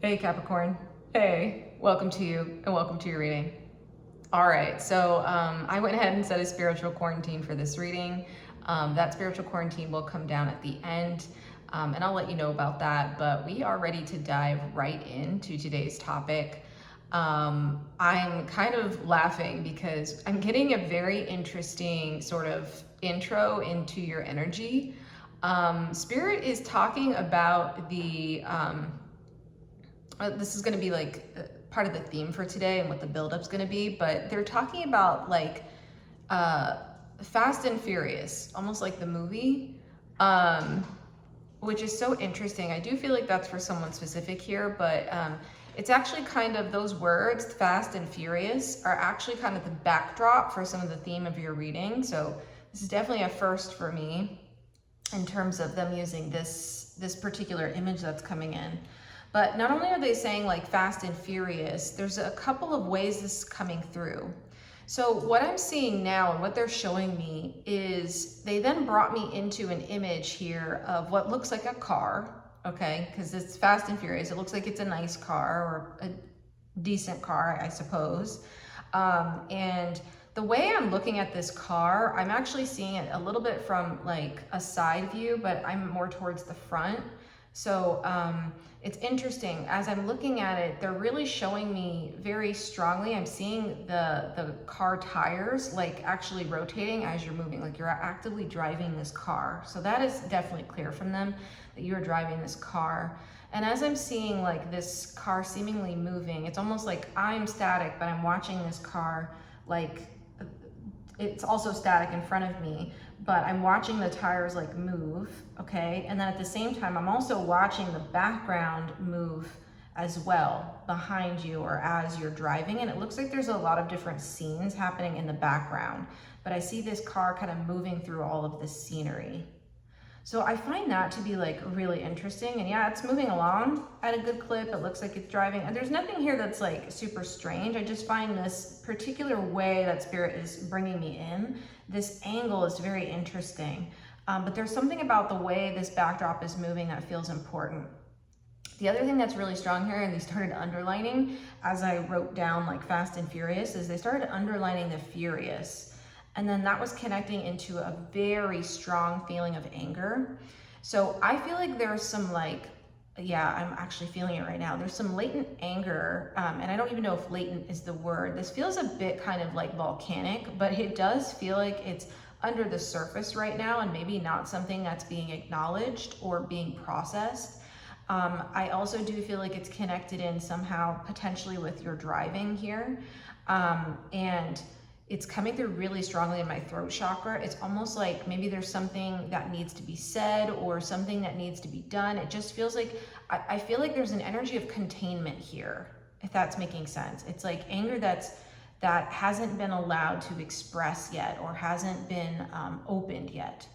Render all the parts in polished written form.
Hey Capricorn, hey, welcome to you and welcome to your reading. All right, so I went ahead and set a spiritual quarantine for this reading. That spiritual quarantine will come down at the end, and I'll let you know about that, but we are ready to dive right into today's topic. I'm kind of laughing because I'm getting a very interesting sort of intro into your energy. Spirit is talking about the this is going to be like part of the theme for today and what the build-up's going to be, but they're talking about like Fast and Furious, almost like the movie, which is so interesting. I do feel like that's for someone specific here, but it's actually kind of those words, Fast and Furious, are actually kind of the backdrop for some of the theme of your reading. So this is definitely a first for me in terms of them using this particular image that's coming in. But not only are they saying like Fast and Furious, there's a couple of ways this is coming through. So what I'm seeing now and what they're showing me is they then brought me into an image here of what looks like a car, okay? Because it's Fast and Furious. It looks like it's a nice car or a decent car, I suppose. And the way I'm looking at this car, I'm actually seeing it a little bit from like a side view, but I'm more towards the front. So it's interesting, as I'm looking at it, they're really showing me very strongly, I'm seeing the car tires like actually rotating as you're moving, like you're actively driving this car. So that is definitely clear from them that you're driving this car. And as I'm seeing like this car seemingly moving, it's almost like I'm static, but I'm watching this car like it's also static in front of me, but I'm watching the tires like move, okay? And then at the same time, I'm also watching the background move as well behind you or as you're driving. And it looks like there's a lot of different scenes happening in the background, but I see this car kind of moving through all of this scenery. So I find that to be like really interesting. And yeah, it's moving along at a good clip. It looks like it's driving. And there's nothing here that's like super strange. I just find this particular way that Spirit is bringing me in, this angle is very interesting. But there's something about the way this backdrop is moving that feels important. The other thing that's really strong here, and they started underlining as I wrote down like Fast and Furious, is they started underlining the furious. And then that was connecting into a very strong feeling of anger. So I feel like there's some like, yeah, I'm actually feeling it right now. There's some latent anger, and I don't even know if latent is the word. This feels a bit kind of like volcanic, but it does feel like it's under the surface right now and maybe not something that's being acknowledged or being processed. I also do feel like it's connected in somehow potentially with your driving here. And it's coming through really strongly in my throat chakra. It's almost like maybe there's something that needs to be said or something that needs to be done. It just feels like, I feel like there's an energy of containment here, if that's making sense. It's like anger that hasn't been allowed to express yet or hasn't been opened yet.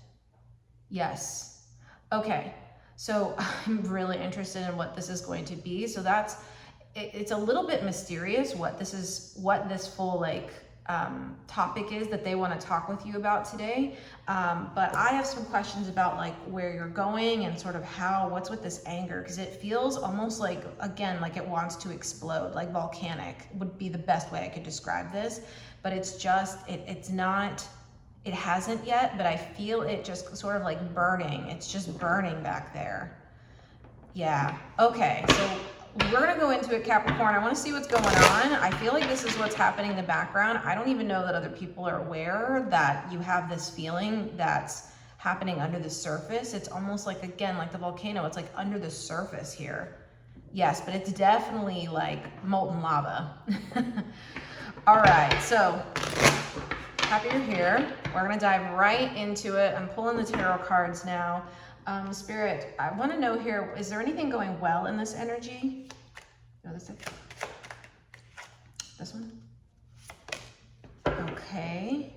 Yes. Okay. So I'm really interested in what this is going to be. So it's a little bit mysterious what this full like, topic is that they want to talk with you about today. But I have some questions about like where you're going and sort of what's with this anger, because it feels almost like, again, like it wants to explode, like volcanic would be the best way I could describe this. But it's just, it hasn't yet, but I feel it just sort of like burning. It's just burning back there. Yeah. Okay. So we're going to go into it, Capricorn. I want to see what's going on. I feel like this is what's happening in the background. I don't even know that other people are aware that you have this feeling that's happening under the surface. It's almost like, again, like the volcano. It's like under the surface here. Yes, but it's definitely like molten lava. All right, so happy you're here. We're going to dive right into it. I'm pulling the tarot cards now. Spirit, I want to know here, is there anything going well in this energy? No, this one? Okay.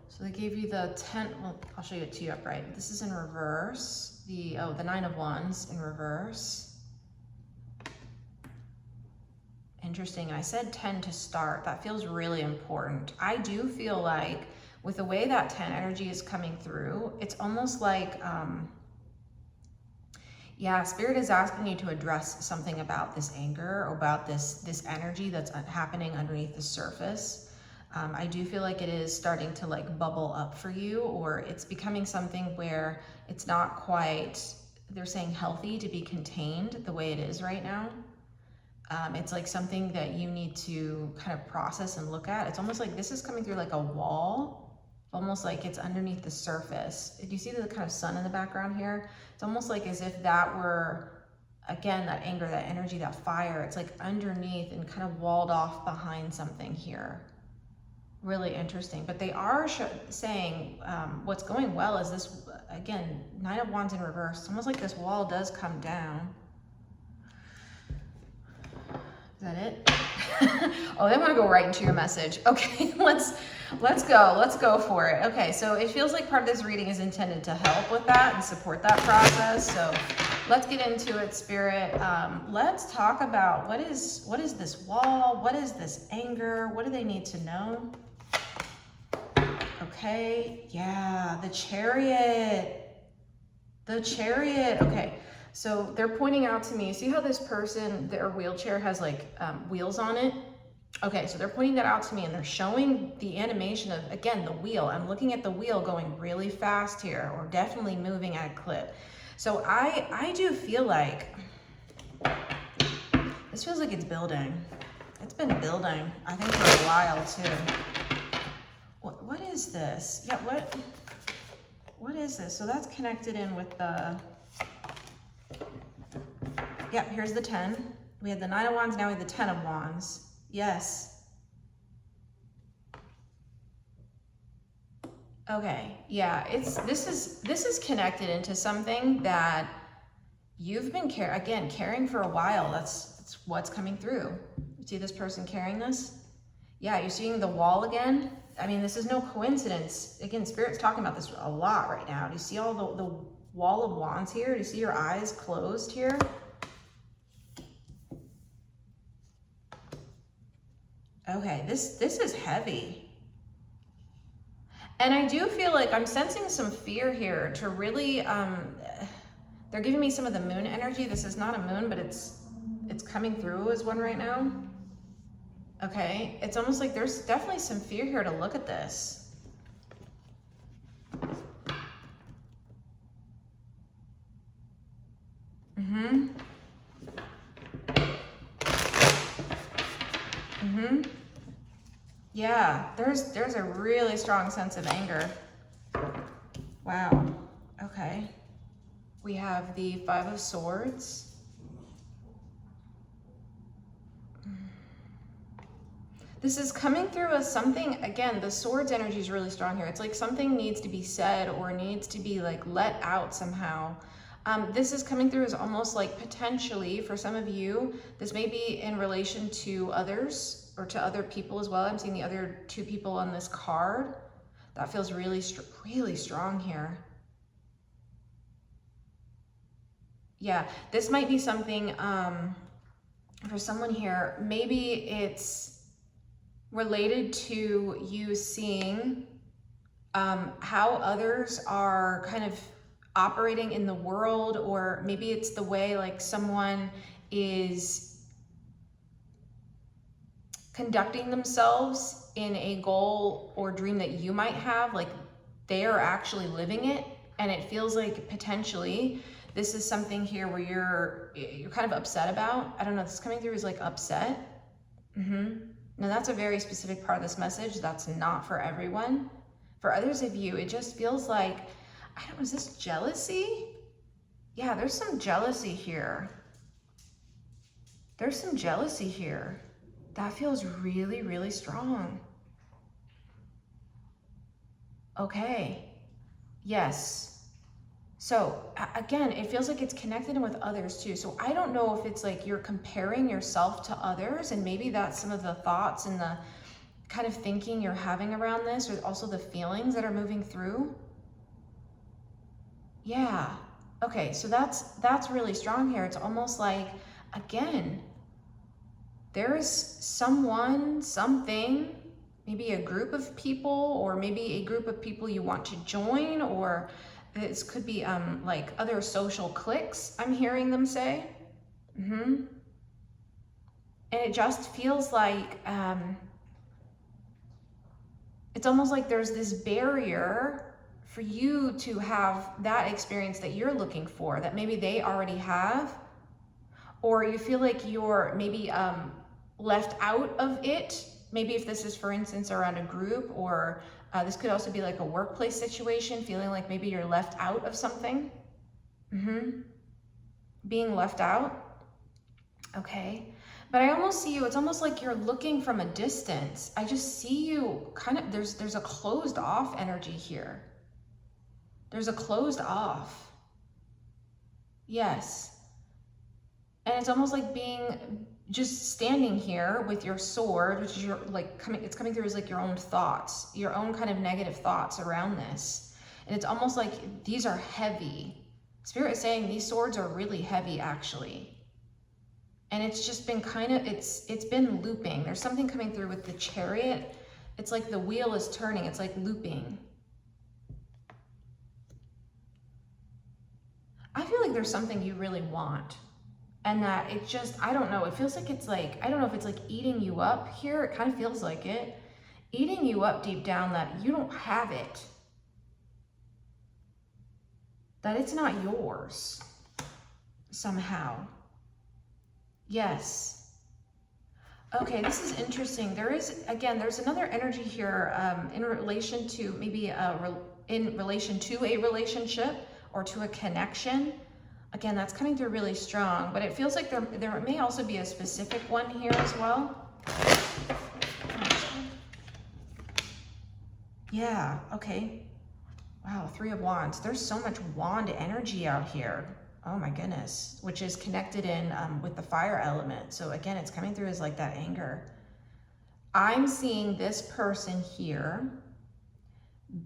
So they gave you the 10, well, I'll show you it to you upright. This is in reverse. The 9 of Wands in reverse. Interesting, and I said 10 to start. That feels really important. I do feel like with the way that 10 energy is coming through, it's almost like, Yeah, Spirit is asking you to address something about this anger, or about this energy that's happening underneath the surface. I do feel like it is starting to like bubble up for you, or it's becoming something where it's not quite, they're saying healthy to be contained the way it is right now. It's like something that you need to kind of process and look at. It's almost like this is coming through like a wall, almost like it's underneath the surface. Do you see the kind of sun in the background here? It's almost like as if that were, again, that anger, that energy, that fire, it's like underneath and kind of walled off behind something here. Really interesting. But they are saying what's going well is this, again, Nine of Wands in reverse. It's almost like this wall does come down. Is that it? Oh, they want to go right into your message. Okay, let's go for it. Okay, so it feels like part of this reading is intended to help with that and support that process. So let's get into it, Spirit. Let's talk about what is this wall? What is this anger? What do they need to know? Okay, yeah, the Chariot. The Chariot. Okay. So they're pointing out to me, see how this person, their wheelchair has like wheels on it? Okay, so they're pointing that out to me, and they're showing the animation of, again, the wheel. I'm looking at the wheel going really fast here, or definitely moving at a clip. So I do feel like, this feels like it's building. It's been building, I think, for a while too. What is this? Yeah, what is this? So that's connected in with the, yeah, here's the 10. We had the 9 of Wands, now we have the 10 of Wands. Yes. Okay, yeah, this is connected into something that you've been carrying for a while. That's what's coming through. You see this person carrying this? Yeah, you're seeing the wall again. I mean, this is no coincidence. Again, Spirit's talking about this a lot right now. Do you see all the wall of wands here? Do you see your eyes closed here? Okay, this is heavy. And I do feel like I'm sensing some fear here to really, they're giving me some of the moon energy. This is not a moon, but it's coming through as one right now. Okay, it's almost like there's definitely some fear here to look at this. Yeah, there's a really strong sense of anger. Wow. Okay. We have the 5 of Swords. This is coming through as something, again, the Swords energy is really strong here. It's like something needs to be said or needs to be like let out somehow. This is coming through as almost like potentially for some of you, this may be in relation to others or to other people as well. I'm seeing the other 2 people on this card. That feels really strong here. Yeah, this might be something for someone here. Maybe it's related to you seeing how others are kind of operating in the world, or maybe it's the way like someone is conducting themselves in a goal or dream that you might have, like they are actually living it, and it feels like potentially this is something here where you're kind of upset about. I don't know, this is coming through as like upset. Now that's a very specific part of this message. That's not for everyone. For others of you, it just feels like, I don't know, is this jealousy? Yeah, there's some jealousy here. There's some jealousy here. That feels really strong. Okay, yes. So again, it feels like it's connected in with others too. So I don't know if it's like you're comparing yourself to others, and maybe that's some of the thoughts and the kind of thinking you're having around this, or also the feelings that are moving through. Yeah, okay, so that's really strong here. It's almost like, again, there's someone, something, maybe a group of people, or maybe a group of people you want to join, or This could be like other social cliques, I'm hearing them say. And it just feels like, it's almost like there's this barrier for you to have that experience that you're looking for, that maybe they already have, or you feel like you're maybe left out of it. Maybe if this is, for instance, around a group, or this could also be like a workplace situation, feeling like maybe you're left out of something. Being left out. Okay. But I almost see you, it's almost like you're looking from a distance. I just see you kind of, there's a closed off energy here. There's a closed off. Yes. And it's almost like being just standing here with your sword, which is your, like, it's coming through as like your own thoughts, your own kind of negative thoughts around this. And it's almost like these are heavy. Spirit is saying these swords are really heavy, actually. And it's just been kind of, it's been looping. There's something coming through with the Chariot. It's like the wheel is turning. It's like looping. I feel like there's something you really want. And that it just, I don't know, it feels like it's like, I don't know if it's like eating you up here. It kind of feels like it. Eating you up deep down, that you don't have it. That it's not yours somehow. Yes. Okay, this is interesting. There is, again, there's another energy here in relation to maybe in relation to a relationship or to a connection. Again, that's coming through really strong, but it feels like there may also be a specific one here as well. Yeah, okay. Wow, 3 of Wands. There's so much wand energy out here. Oh my goodness, which is connected in with the fire element. So again, it's coming through as like that anger. I'm seeing this person here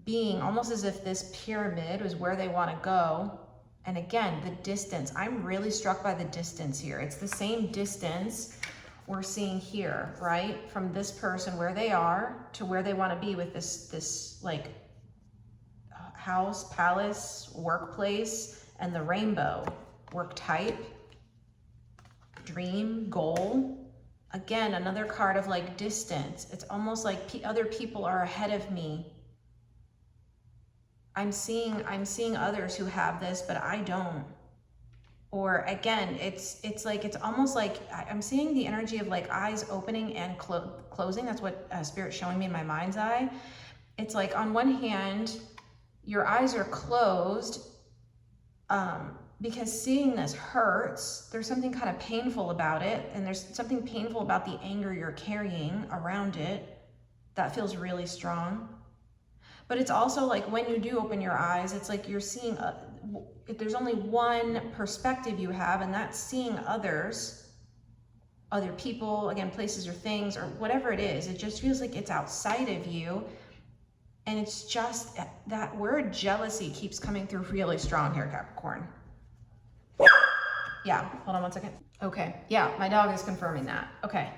being almost as if this pyramid was where they want to go. And again, the distance, I'm really struck by the distance here. It's the same distance we're seeing here, right? From this person, where they are, to where they want to be with this like house, palace, workplace, and the rainbow. Work type, dream, goal. Again, another card of like distance. It's almost like other people are ahead of me. I'm seeing others who have this, but I don't. Or again, it's like, it's almost like I'm seeing the energy of like eyes opening and closing. That's what Spirit's showing me in my mind's eye. It's like on one hand, your eyes are closed because seeing this hurts. There's something kind of painful about it. And there's something painful about the anger you're carrying around it. That feels really strong. But it's also like when you do open your eyes, it's like you're seeing, if there's only one perspective you have, and that's seeing others, other people, again, places or things or whatever it is. It just feels like it's outside of you. And it's just, that word jealousy keeps coming through really strong here, Capricorn. Yeah, hold on one second. Okay, yeah, my dog is confirming that. Okay.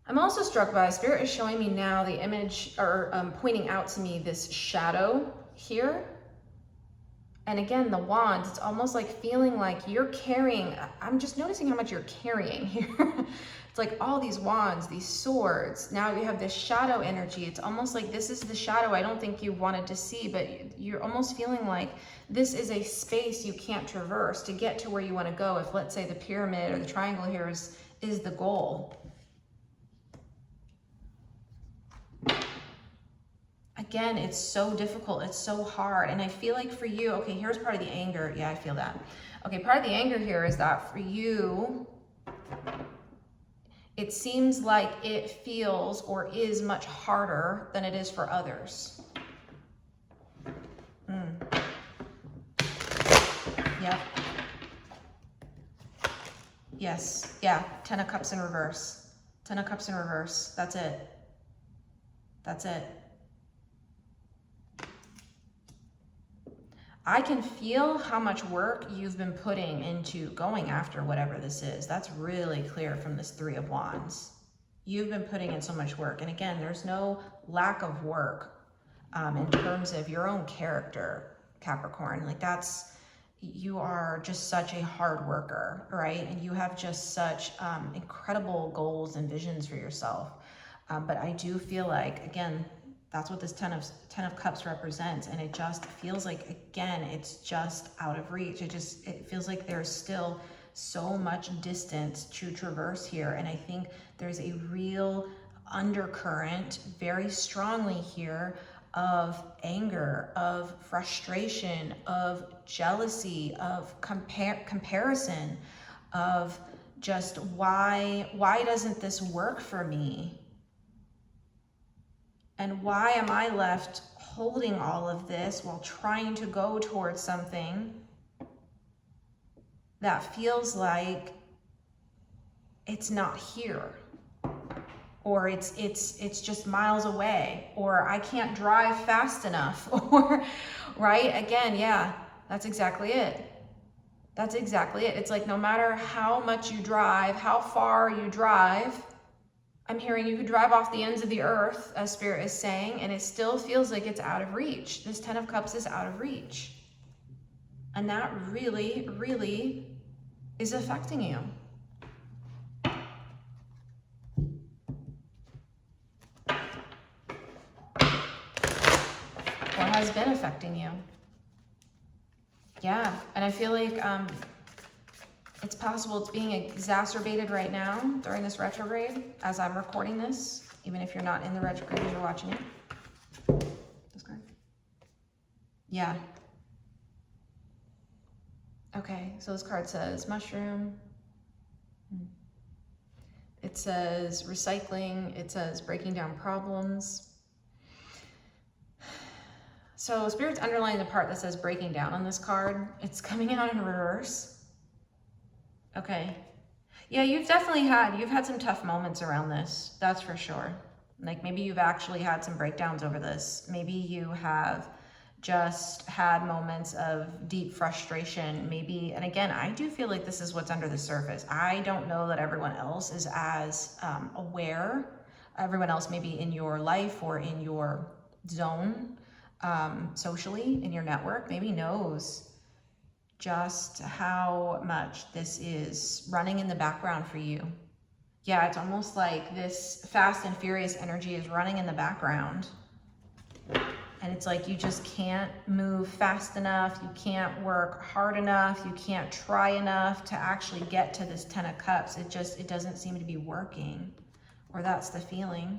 I'm also struck by, Spirit is showing me now the image, or pointing out to me this shadow here. And again, the wands, it's almost like feeling like you're carrying, I'm just noticing how much you're carrying here. It's like all these wands, these swords. Now you have this shadow energy. It's almost like this is the shadow I don't think you wanted to see, but you're almost feeling like this is a space you can't traverse to get to where you want to go. If, let's say, the pyramid or the triangle here is the goal. Again, it's so difficult. It's so hard. And I feel like for you, okay, here's part of the anger. Yeah, I feel that. Okay, part of the anger here is that for you, it seems like it feels or is much harder than it is for others. Yep. Yes. Yeah. 10 of Cups in reverse. 10 of Cups in reverse. That's it. That's it. I can feel how much work you've been putting into going after whatever this is. That's really clear from this 3 of Wands. You've been putting in so much work. And again, there's no lack of work in terms of your own character, Capricorn. Like you are just such a hard worker, right? And you have just such incredible goals and visions for yourself. But I do feel like, again, that's what this Ten of Cups represents. And it just feels like, again, it's just out of reach. It feels like there's still so much distance to traverse here. And I think there's a real undercurrent very strongly here of anger, of frustration, of jealousy, of comparison, of just why doesn't this work for me? And why am I left holding all of this while trying to go towards something that feels like it's not here, or it's just miles away, or I can't drive fast enough, or, right? Again, yeah, that's exactly it. That's exactly it. It's like no matter how much you drive, how far you drive, I'm hearing you could drive off the ends of the earth, as Spirit is saying, and it still feels like it's out of reach. This Ten of Cups is out of reach. And that really, really is affecting you. Or has been affecting you. Yeah, and I feel like it's possible it's being exacerbated right now during this retrograde as I'm recording this, even if you're not in the retrograde as you're watching it. This card. Yeah. Okay, so this card says mushroom. It says recycling. It says breaking down problems. So Spirit's underlining the part that says breaking down on this card. It's coming out in reverse. Okay. Yeah, you've had some tough moments around this. That's for sure. Like maybe you've actually had some breakdowns over this. Maybe you have just had moments of deep frustration. Maybe, and again, I do feel like this is what's under the surface. I don't know that everyone else is as aware. Everyone else maybe in your life or in your zone, socially, in your network, maybe knows just how much this is running in the background for you. Yeah, it's almost like this fast and furious energy is running in the background. And it's like you just can't move fast enough, you can't work hard enough, you can't try enough to actually get to this Ten of Cups. It doesn't seem to be working. Or that's the feeling.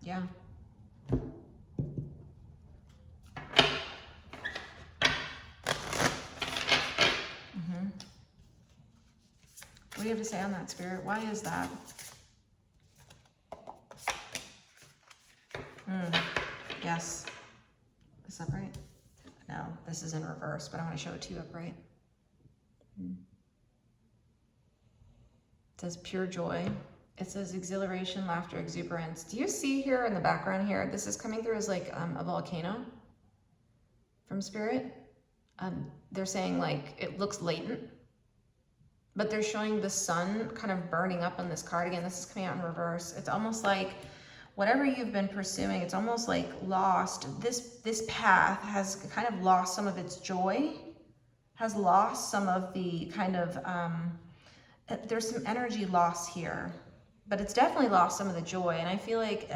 Yeah. What do you have to say on that, Spirit? Why is that? Yes. Is this upright? No, this is in reverse, but I want to show it to you upright. It says pure joy. It says exhilaration, laughter, exuberance. Do you see here in the background here, this is coming through as like a volcano from Spirit. They're saying like it looks latent, but they're showing the sun kind of burning up on this card. Again, this is coming out in reverse. It's almost like whatever you've been pursuing, it's almost like lost. This path has kind of lost some of its joy, has lost some of the kind of, there's some energy loss here, but it's definitely lost some of the joy. And I feel like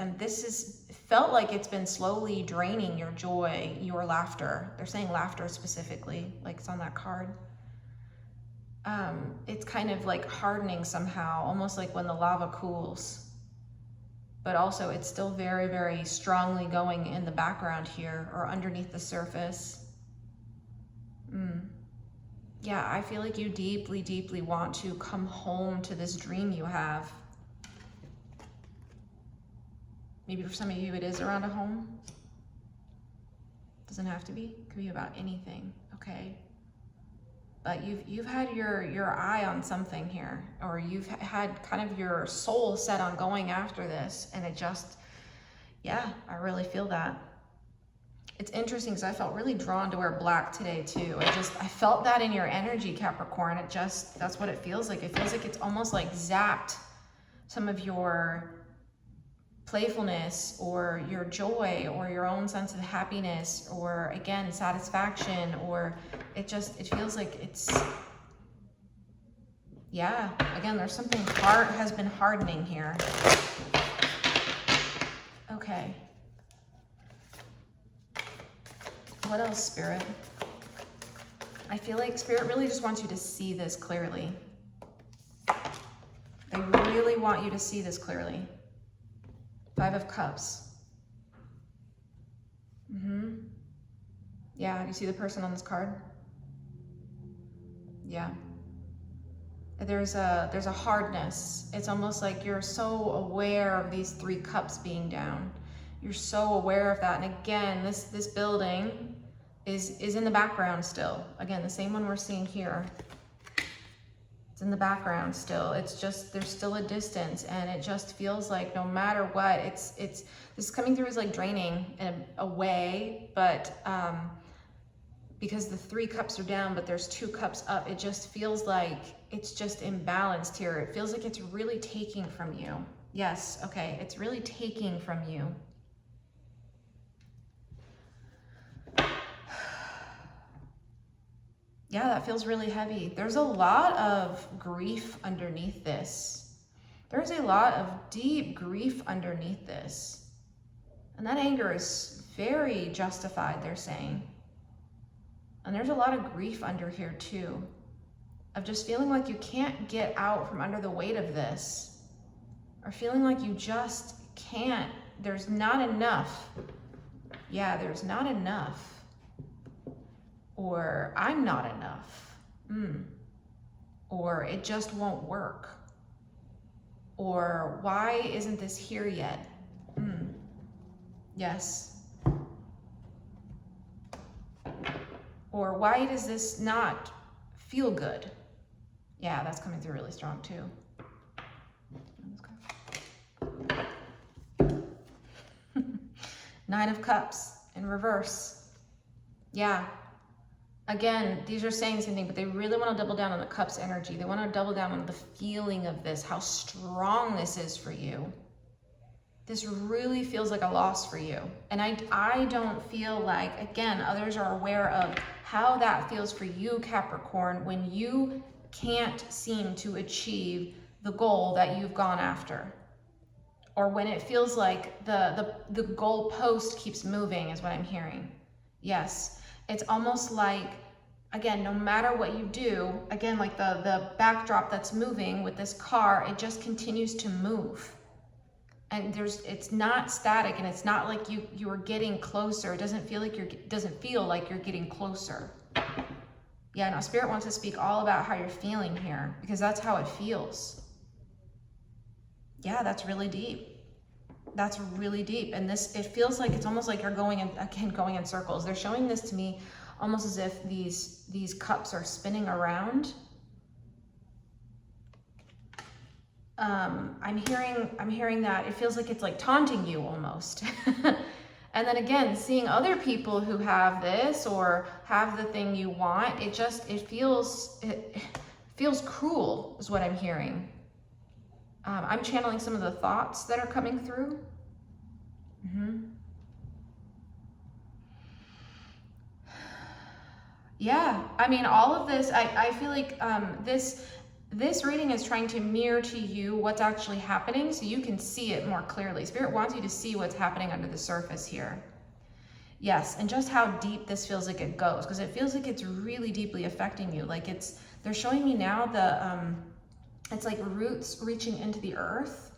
felt like it's been slowly draining your joy, your laughter. They're saying laughter specifically, like it's on that card. It's kind of like hardening somehow, almost like when the lava cools. But also it's still very, very strongly going in the background here or underneath the surface. Yeah, I feel like you deeply, deeply want to come home to this dream you have. Maybe for some of you it is around a home. Doesn't have to be. It could be about anything, okay? But you've had your eye on something here, or you've had kind of your soul set on going after this, and it just, yeah, I really feel that. It's interesting because I felt really drawn to wear black today too. I felt that in your energy, Capricorn. That's what it feels like. It feels like it's almost like zapped some of your playfulness or your joy or your own sense of happiness or, again, satisfaction, or it feels like it's, yeah, again, there's something hard has been hardening here. Okay. What else, Spirit? I feel like Spirit really just wants you to see this clearly. They really want you to see this clearly. 5 of Cups. Yeah, do you see the person on this card? Yeah. There's a hardness. It's almost like you're so aware of these 3 cups being down. You're so aware of that. And again, this building is in the background still. Again, the same one we're seeing here. It's in the background still. It's just, there's still a distance, and it just feels like no matter what, this coming through is like draining in a way, but because the 3 cups are down, but there's 2 cups up, it just feels like it's just imbalanced here. It feels like it's really taking from you. Yes, okay, it's really taking from you. Yeah, that feels really heavy. There's a lot of grief underneath this. There's a lot of deep grief underneath this. And that anger is very justified, they're saying. And there's a lot of grief under here too, of just feeling like you can't get out from under the weight of this, or feeling like you just can't. There's not enough. Yeah, there's not enough. Or I'm not enough. Or it just won't work. Or why isn't this here yet? Yes. Or why does this not feel good? Yeah, that's coming through really strong too. Nine of Cups in reverse. Yeah. Again, these are saying the same thing, but they really want to double down on the Cups energy. They want to double down on the feeling of this, how strong this is for you. This really feels like a loss for you. And I don't feel like, again, others are aware of how that feels for you, Capricorn, when you can't seem to achieve the goal that you've gone after. Or when it feels like the goal post keeps moving is what I'm hearing. Yes. It's almost like, again, no matter what you do, again, like the backdrop that's moving with this car, it just continues to move. And it's not static, and it's not like you are getting closer. It doesn't feel like you're getting closer. Yeah, no, Spirit wants to speak all about how you're feeling here, because that's how it feels. Yeah, that's really deep. That's really deep. And it feels like it's almost like you're going in circles. They're showing this to me almost as if these cups are spinning around. I'm hearing that it feels like it's like taunting you almost. And then again, seeing other people who have this or have the thing you want, it feels cruel is what I'm hearing. I'm channeling some of the thoughts that are coming through. Yeah, I mean, all of this, I feel like this reading is trying to mirror to you what's actually happening so you can see it more clearly. Spirit wants you to see what's happening under the surface here. Yes, and just how deep this feels like it goes, because it feels like it's really deeply affecting you. Like they're showing me now it's like roots reaching into the earth.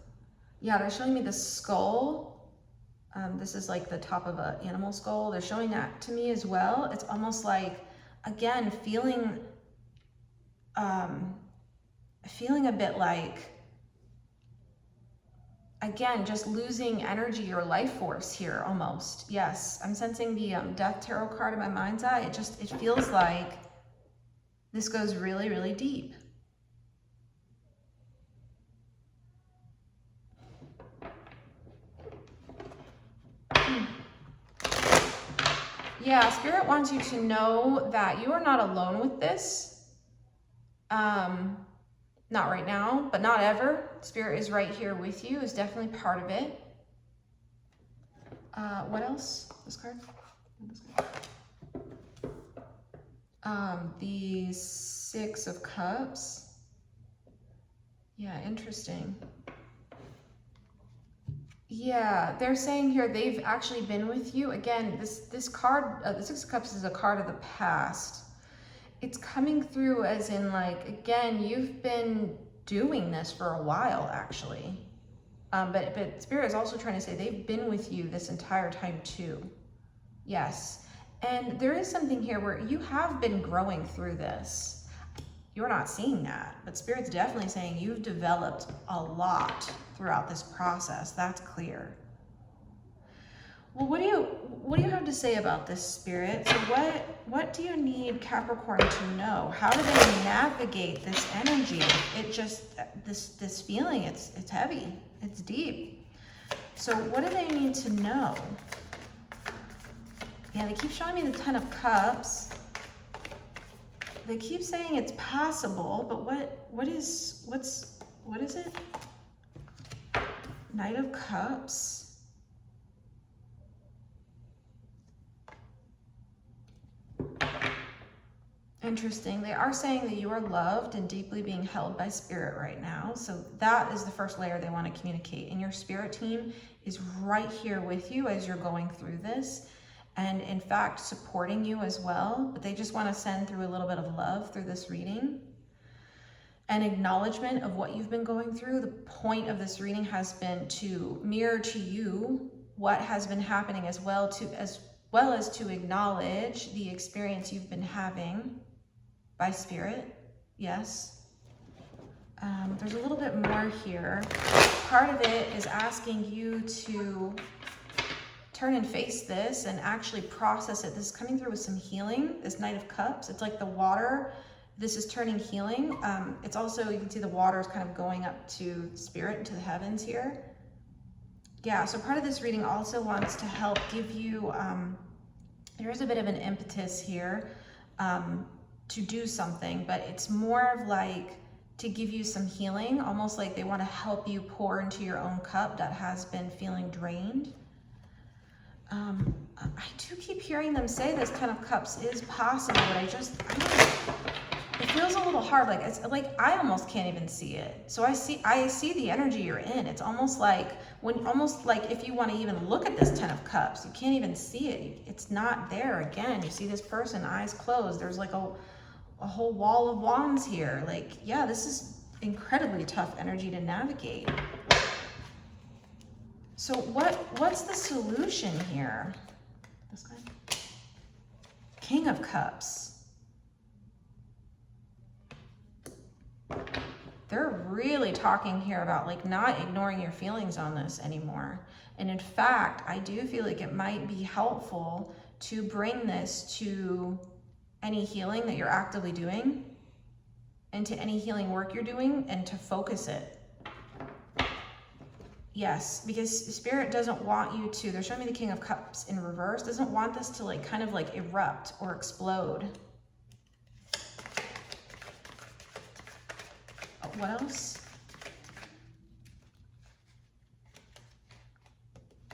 Yeah, they're showing me the skull. This is like the top of an animal skull. They're showing that to me as well. It's almost like, again, feeling a bit like, again, just losing energy or life force here almost. Yes, I'm sensing the Death Tarot card in my mind's eye. It feels like this goes really, really deep. Yeah, Spirit wants you to know that you are not alone with this. Not right now, but not ever. Spirit is right here with you, is definitely part of it. What else? This card? The Six of Cups. Yeah, interesting. Yeah, they're saying here they've actually been with you. Again, this card, the Six of Cups is a card of the past. It's coming through as in like, again, you've been doing this for a while actually. But Spirit is also trying to say they've been with you this entire time too. Yes. And there is something here where you have been growing through this. You're not seeing that, but Spirit's definitely saying you've developed a lot throughout this process. That's clear. Well, what do you have to say about this, Spirit? So what do you need Capricorn to know? How do they navigate this energy? It just this feeling, it's heavy, it's deep. So what do they need to know? Yeah, they keep showing me the Ten of Cups. They keep saying it's possible, but what is it? Knight of Cups. Interesting. They are saying that you are loved and deeply being held by Spirit right now. So that is the first layer they want to communicate. And your Spirit team is right here with you as you're going through this. And in fact, supporting you as well, but they just want to send through a little bit of love through this reading. An acknowledgement of what you've been going through. The point of this reading has been to mirror to you what has been happening as well as to acknowledge the experience you've been having by Spirit. Yes. There's a little bit more here. Part of it is asking you to turn and face this and actually process it. This is coming through with some healing, this Knight of Cups. It's like the water. This is turning healing. It's also, you can see the water is kind of going up to Spirit, into the heavens here. Yeah, so part of this reading also wants to help give you, there's a bit of an impetus here to do something, but it's more of like to give you some healing, almost like they want to help you pour into your own cup that has been feeling drained. I do keep hearing them say this Ten of Cups is possible, but it feels a little hard. Like it's like I almost can't even see it. So I see the energy you're in. It's almost like if you want to even look at this Ten of Cups, you can't even see it. It's not there. Again, you see this person, eyes closed. There's like a whole wall of wands here. Like, yeah, this is incredibly tough energy to navigate. So what's the solution here? This guy? King of Cups. They're really talking here about like not ignoring your feelings on this anymore. And in fact, I do feel like it might be helpful to bring this to any healing that you're actively doing and to any healing work you're doing and to focus it. Yes, because Spirit doesn't want you to, they're showing me the King of Cups in reverse, doesn't want this to like kind of like erupt or explode. What else?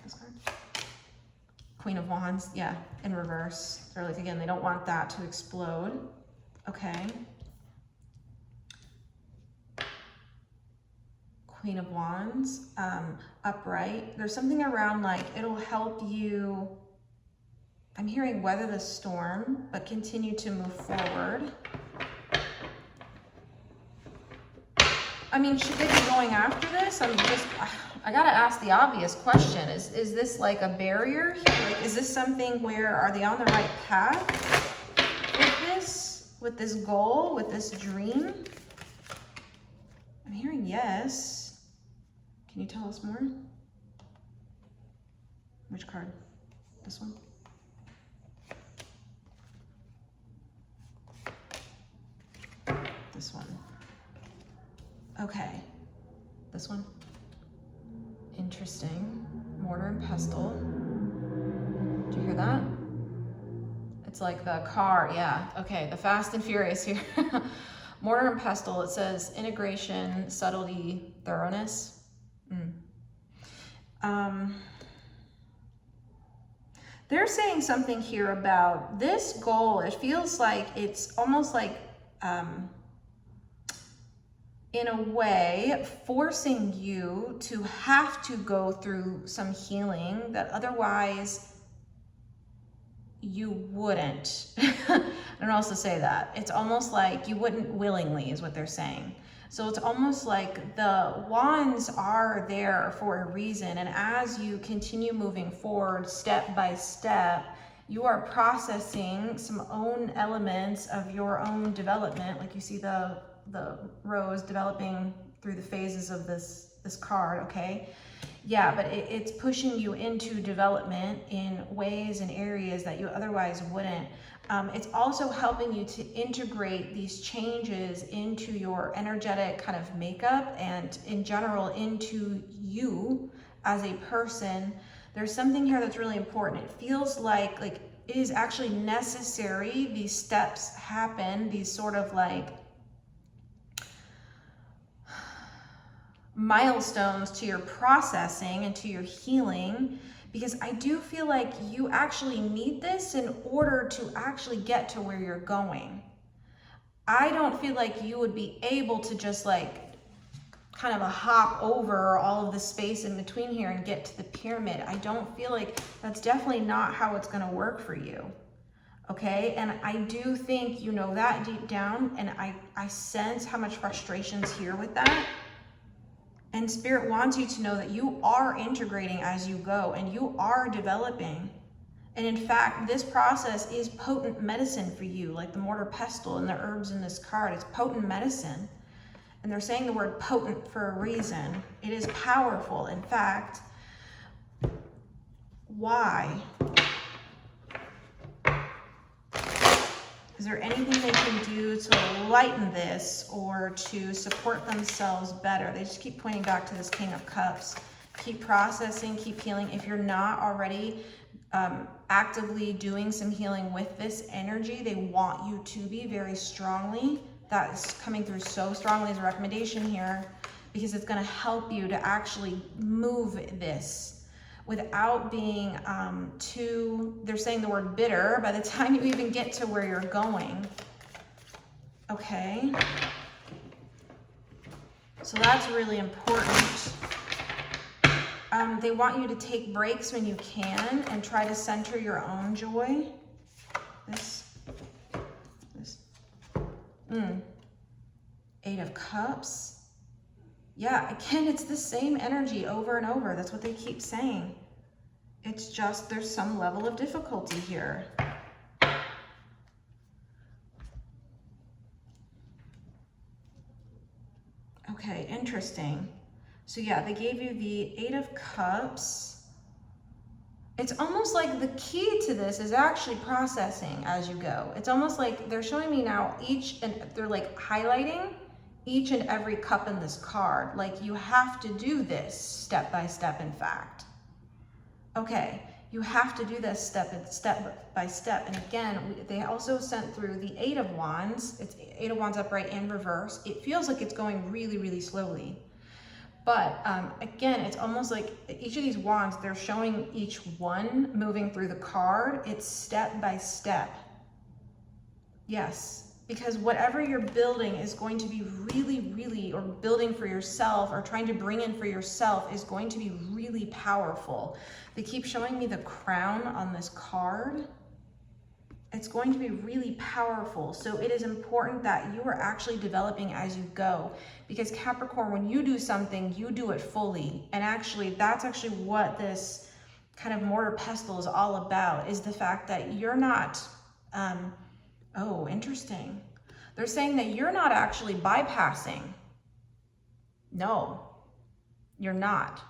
This card? Queen of Wands, yeah, in reverse. They're like, again, they don't want that to explode. Okay. Queen of Wands, upright. There's something around like, it'll help you, I'm hearing weather the storm, but continue to move forward. I mean, should they be going after this? I gotta ask the obvious question. Is this like a barrier here? Like, is this something where, are they on the right path with this goal, with this dream? I'm hearing yes. Can you tell us more? Which card? This one? This one. Okay. This one? Interesting. Mortar and pestle. Do you hear that? It's like the car, yeah. Okay, the Fast and Furious here. Mortar and pestle, it says integration, subtlety, thoroughness. they're saying something here about this goal. It feels like it's almost like, in a way, forcing you to have to go through some healing that otherwise you wouldn't. I don't know how else to say that. It's almost like you wouldn't willingly, is what they're saying. So it's almost like the wands are there for a reason. And as you continue moving forward step by step, you are processing some own elements of your own development. Like you see the rose developing through the phases of this card, okay? Yeah, but it's pushing you into development in ways and areas that you otherwise wouldn't. It's also helping you to integrate these changes into your energetic kind of makeup and in general into you as a person. There's something here that's really important. It feels like it is actually necessary. These steps happen, these sort of like milestones to your processing and to your healing, because I do feel like you actually need this in order to actually get to where you're going. I don't feel like you would be able to just like kind of a hop over all of the space in between here and get to the pyramid. I don't feel like that's definitely not how it's going to work for you. Okay, and I do think you know that deep down, and I sense how much frustration's here with that. And Spirit wants you to know that you are integrating as you go and you are developing. And in fact, this process is potent medicine for you, like the mortar pestle and the herbs in this card. It's potent medicine. And they're saying the word potent for a reason. It is powerful. In fact, why? Is there anything they can do to lighten this or to support themselves better? They just keep pointing back to this King of Cups. Keep processing, keep healing. If you're not already actively doing some healing with this energy, they want you to be very strongly. That is coming through so strongly as a recommendation here, because it's going to help you to actually move this without being they're saying the word bitter by the time you even get to where you're going. Okay. So that's really important. They want you to take breaks when you can and try to center your own joy. Eight of Cups. Yeah, again, it's the same energy over and over. That's what they keep saying. It's just there's some level of difficulty here. Okay, interesting. So yeah, they gave you the Eight of Cups. It's almost like the key to this is actually processing as you go. It's almost like they're showing me now they're like highlighting each and every cup in this card. Like you have to do this step by step, in fact. Okay, you have to do this step by step. And again, they also sent through the Eight of Wands. It's Eight of Wands upright and reverse. It feels like it's going really, really slowly. But again, it's almost like each of these wands, they're showing each one moving through the card. It's step by step. Yes. Because whatever you're building is going to be really, really, or building for yourself or trying to bring in for yourself is going to be really powerful. They keep showing me the crown on this card. It's going to be really powerful. So it is important that you are actually developing as you go. Because Capricorn, when you do something, you do it fully. And actually, that's actually what this kind of mortar pestle is all about, is the fact that you're not... oh, interesting. They're saying that you're not actually bypassing. No, you're not.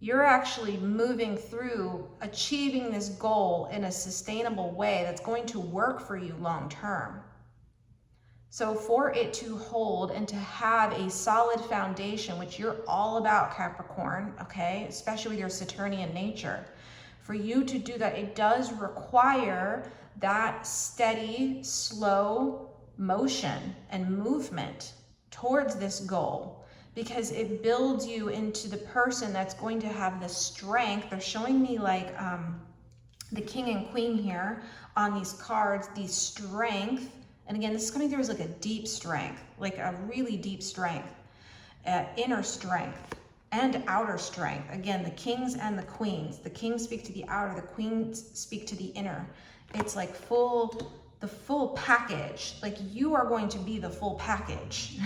You're actually moving through achieving this goal in a sustainable way that's going to work for you long term. So for it to hold and to have a solid foundation, which you're all about, Capricorn, okay, especially with your Saturnian nature, for you to do that, it does require that steady, slow motion and movement towards this goal, because it builds you into the person that's going to have the strength. They're showing me like the king and queen here on these cards, the strength. And again, this is coming through as like a deep strength, like a really deep strength, inner strength and outer strength. Again, the kings and the queens. The kings speak to the outer, the queens speak to the inner. It's like the full package. Like you are going to be the full package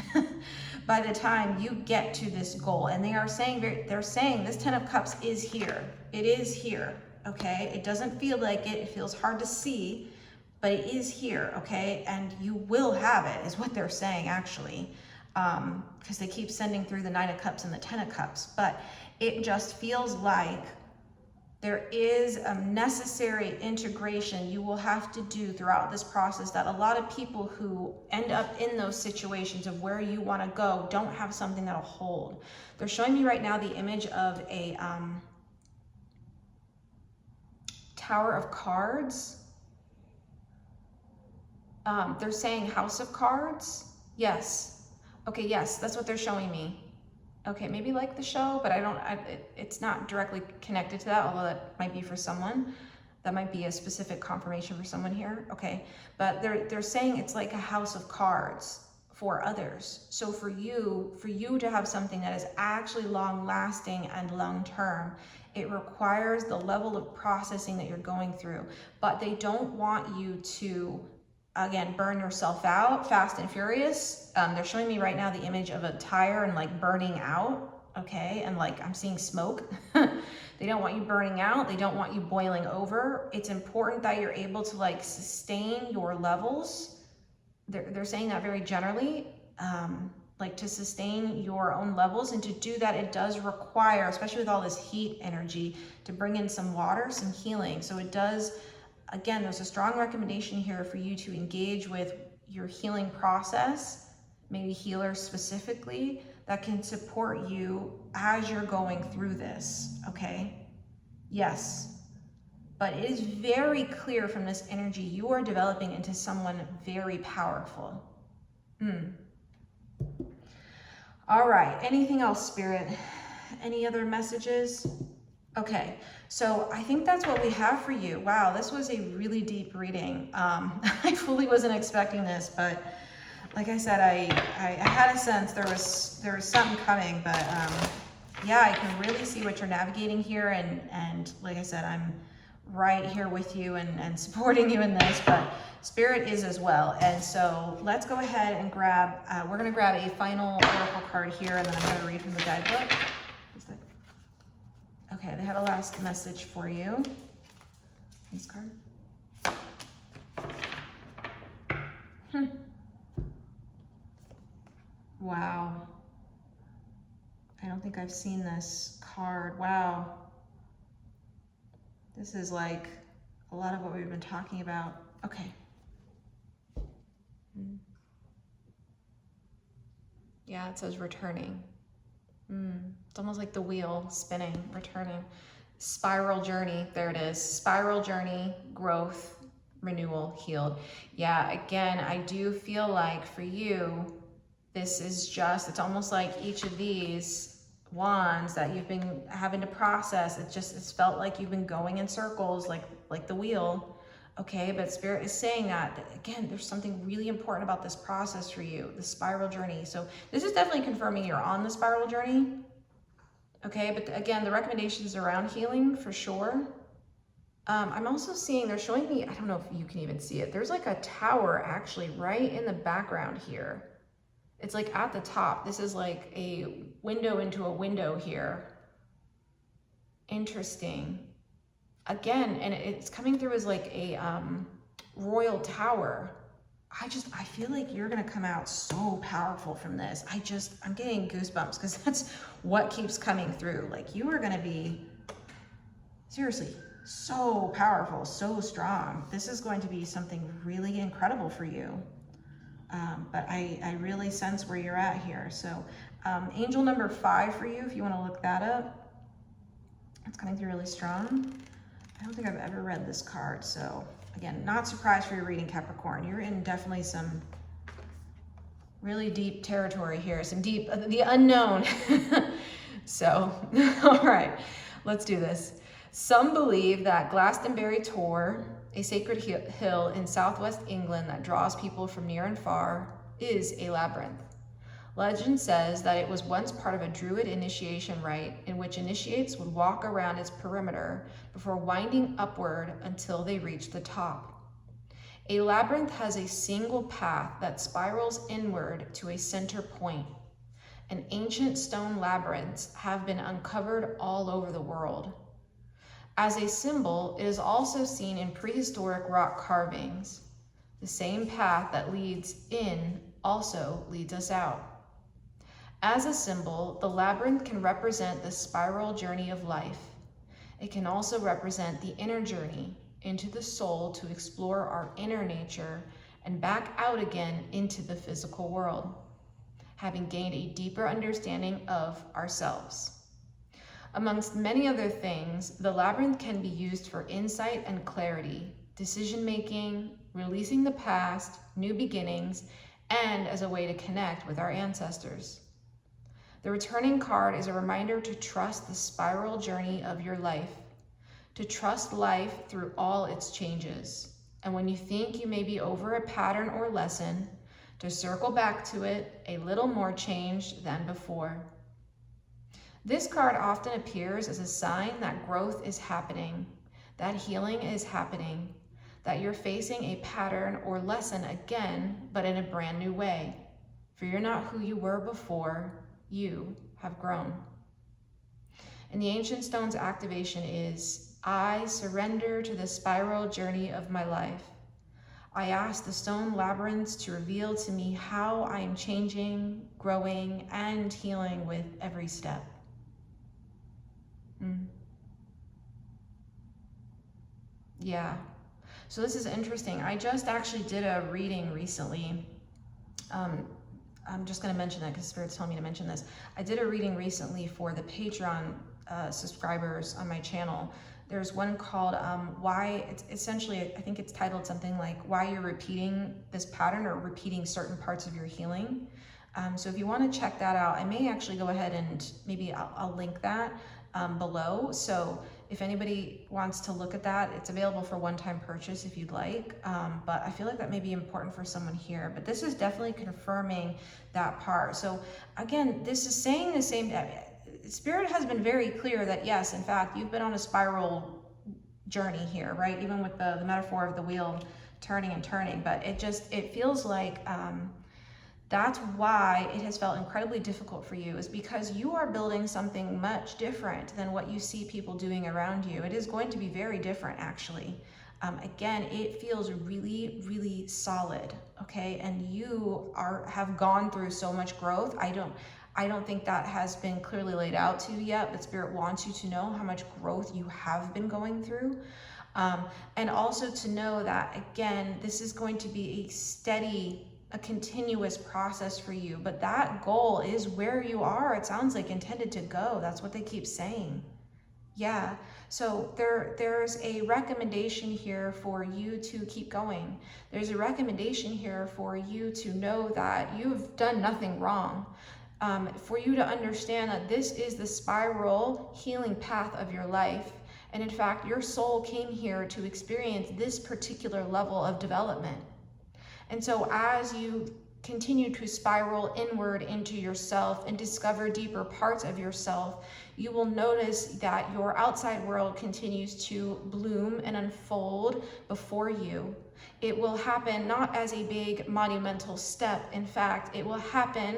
by the time you get to this goal. And they are saying, they're saying this 10 of Cups is here. It is here, okay? It doesn't feel like it. It feels hard to see, but it is here, okay? And you will have it, is what they're saying, actually. Because they keep sending through the 9 of Cups and the 10 of Cups. But it just feels like there is a necessary integration you will have to do throughout this process that a lot of people who end up in those situations of where you want to go don't have something that'll hold. They're showing me right now the image of a tower of cards. They're saying House of Cards. Yes. Okay, yes, that's what they're showing me. Okay, maybe like the show, but it's not directly connected to that, although that might be for someone. That might be a specific confirmation for someone here. Okay, but they're saying it's like a house of cards for others. So for you to have something that is actually long lasting and long term, it requires the level of processing that you're going through. But they don't want you to, again, burn yourself out fast and furious. They're showing me right now the image of a tire and like burning out, okay? And like I'm seeing smoke. They don't want you burning out. They don't want you boiling over. It's important that you're able to like sustain your levels. They're saying that very generally, like to sustain your own levels. And to do that, it does require, especially with all this heat energy, to bring in some water, some healing. So it does. Again, there's a strong recommendation here for you to engage with your healing process, maybe healers specifically, that can support you as you're going through this, okay? Yes, but it is very clear from this energy you are developing into someone very powerful. All right, anything else, Spirit? Any other messages? Okay, so I think that's what we have for you. Wow, this was a really deep reading. I fully wasn't expecting this, but like I said, I had a sense there was something coming, but yeah, I can really see what you're navigating here, and like I said, I'm right here with you and supporting you in this, but Spirit is as well. And so let's go ahead and grab, we're gonna grab a final oracle card here, and then I'm gonna read from the guidebook. Okay, they have a last message for you. This card. Wow. I don't think I've seen this card. Wow. This is like a lot of what we've been talking about. Okay. Yeah, it says returning. It's almost like the wheel spinning, returning. Spiral journey, there it is. Spiral journey, growth, renewal, healed. Yeah, again, I do feel like for you, this is just, it's almost like each of these wands that you've been having to process. It's felt like you've been going in circles, like the wheel. Okay, but Spirit is saying that again, there's something really important about this process for you, the spiral journey. So this is definitely confirming you're on the spiral journey. Okay, but again, the recommendations around healing for sure. I'm also seeing, they're showing me, I don't know if you can even see it, there's like a tower actually right in the background here. It's like at the top. This is like a window into a window here. Interesting. Again, and it's coming through as like a royal tower. I feel like you're gonna come out so powerful from this. I'm getting goosebumps because that's what keeps coming through. Like you are gonna be, seriously, so powerful, so strong. This is going to be something really incredible for you. But I really sense where you're at here. So angel number 5 for you, if you wanna look that up. It's coming through really strong. I don't think I've ever read this card, so again, not surprised for your reading, Capricorn. You're in definitely some really deep territory here, some deep, the unknown. So, all right, let's do this. Some believe that Glastonbury Tor, a sacred hill in southwest England that draws people from near and far, is a labyrinth. Legend says that it was once part of a druid initiation rite in which initiates would walk around its perimeter before winding upward until they reached the top. A labyrinth has a single path that spirals inward to a center point. And ancient stone labyrinths have been uncovered all over the world. As a symbol, it is also seen in prehistoric rock carvings. The same path that leads in also leads us out. As a symbol, the labyrinth can represent the spiral journey of life. It can also represent the inner journey into the soul to explore our inner nature and back out again into the physical world, having gained a deeper understanding of ourselves. Amongst many other things, the labyrinth can be used for insight and clarity, decision-making, releasing the past, new beginnings, and as a way to connect with our ancestors. The returning card is a reminder to trust the spiral journey of your life, to trust life through all its changes. And when you think you may be over a pattern or lesson, to circle back to it a little more changed than before. This card often appears as a sign that growth is happening, that healing is happening, that you're facing a pattern or lesson again, but in a brand new way. For you're not who you were before, you have grown. And the Ancient Stones activation is, I surrender to the spiral journey of my life. I ask the stone labyrinths to reveal to me how I am changing, growing, and healing with every step. Yeah. So this is interesting. I just actually did a reading recently. I'm just going to mention that because Spirit's telling me to mention this. I did a reading recently for the Patreon subscribers on my channel. There's one called why, it's essentially, I think it's titled something like why you're repeating this pattern or repeating certain parts of your healing. So if you want to check that out, I may actually go ahead and maybe I'll link that below. So if anybody wants to look at that, it's available for one-time purchase if you'd like. But I feel like that may be important for someone here. But this is definitely confirming that part. So again, this is saying the same. Spirit has been very clear that yes, in fact, you've been on a spiral journey here, right? Even with the metaphor of the wheel turning and turning. But it feels like that's why it has felt incredibly difficult for you, is because you are building something much different than what you see people doing around you. It is going to be very different, actually. Again, it feels really, really solid, okay? And you have gone through so much growth. I don't think that has been clearly laid out to you yet, but Spirit wants you to know how much growth you have been going through. And also to know that, again, this is going to be a continuous process for you, but that goal is where you are, it sounds like, intended to go. That's what they keep saying. Yeah, so there's a recommendation here for you to keep going. There's a recommendation here for you to know that you've done nothing wrong. For you to understand that this is the spiral healing path of your life. And in fact, your soul came here to experience this particular level of development. And so as you continue to spiral inward into yourself and discover deeper parts of yourself, you will notice that your outside world continues to bloom and unfold before you. It will happen not as a big monumental step. In fact, it will happen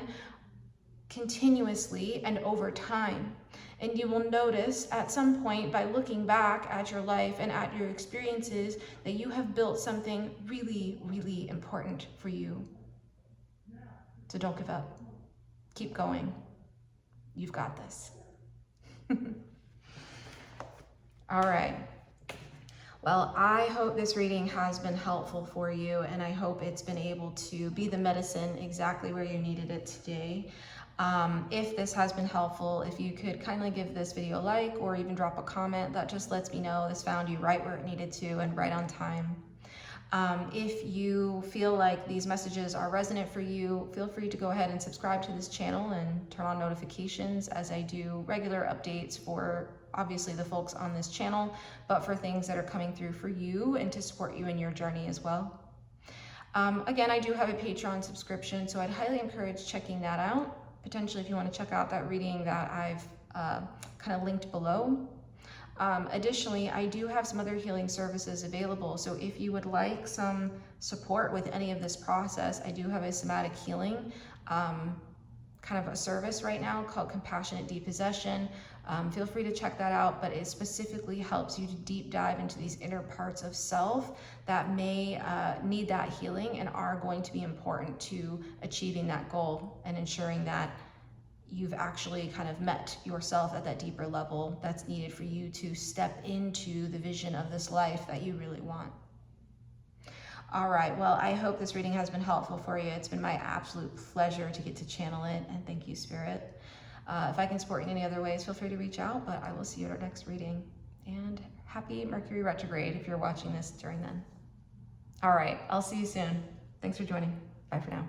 continuously and over time. And you will notice at some point, by looking back at your life and at your experiences, that you have built something really, really important for you. So don't give up. Keep going. You've got this. All right. Well, I hope this reading has been helpful for you, and I hope it's been able to be the medicine exactly where you needed it today. If this has been helpful, if you could kindly give this video a like or even drop a comment, that just lets me know this found you right where it needed to and right on time. If you feel like these messages are resonant for you, feel free to go ahead and subscribe to this channel and turn on notifications as I do regular updates for obviously the folks on this channel, but for things that are coming through for you and to support you in your journey as well. Again, I do have a Patreon subscription, so I'd highly encourage checking that out. Potentially if you want to check out that reading that I've kind of linked below. Additionally, I do have some other healing services available, so if you would like some support with any of this process, I do have a somatic healing kind of a service right now called Compassionate Depossession. Feel free to check that out, but it specifically helps you to deep dive into these inner parts of self that may need that healing and are going to be important to achieving that goal and ensuring that you've actually kind of met yourself at that deeper level that's needed for you to step into the vision of this life that you really want. All right, well, I hope this reading has been helpful for you. It's been my absolute pleasure to get to channel it, and thank you, Spirit. If I can support you in any other ways, feel free to reach out, but I will see you at our next reading. And happy Mercury retrograde if you're watching this during then. All right, I'll see you soon. Thanks for joining. Bye for now.